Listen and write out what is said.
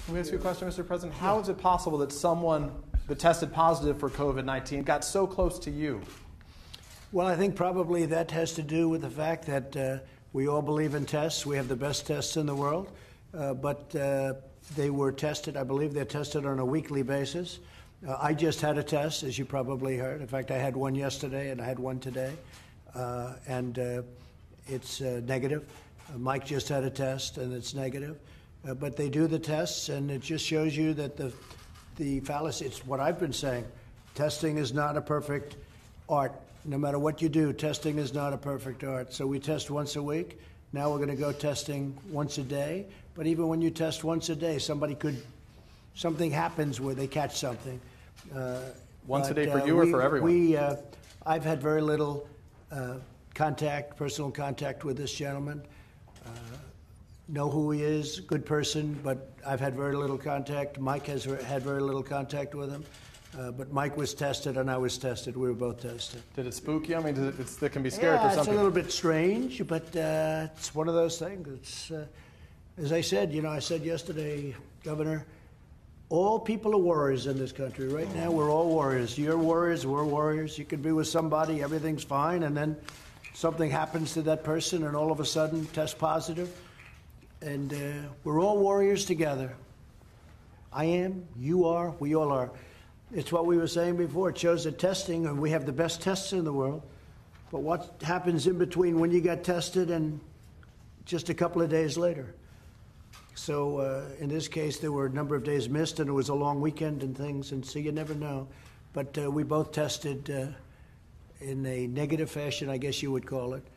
Let me ask you a question, Mr. President. How is it possible that someone that tested positive for COVID-19 got so close to you? Well, I think probably that has to do with the fact that we all believe in tests. We have the best tests in the world, but they were tested. I believe they're tested on a weekly basis. I just had a test, as you probably heard. In fact, I had one yesterday and I had one today, and it's negative. Mike just had a test and it's negative. But they do the tests, and it just shows you that the fallacy, it's what I've been saying. Testing is not a perfect art. No matter what you do, testing is not a perfect art. So we test once a week. Now we're going to go testing once a day. But even when you test once a day, something happens where they catch something. Once a day for you or for everyone? I've had very little personal contact with this gentleman. Know who he is, good person, but I've had very little contact. Mike has had very little contact with him. But Mike was tested and I was tested. We were both tested. Did it spook you? I mean, it can be scary for some people. It's a little bit strange, but it's one of those things. It's, as I said, I said yesterday, Governor, all people are warriors in this country. Right now, we're all warriors. You're warriors, we're warriors. You could be with somebody, everything's fine, and then something happens to that person and all of a sudden test positive. And we're all warriors together. I am, you are, we all are. It's what we were saying before. It shows that testing, and we have the best tests in the world. But what happens in between when you got tested and just a couple of days later? So in this case, there were a number of days missed, and it was a long weekend and things, and so you never know. But we both tested in a negative fashion, I guess you would call it.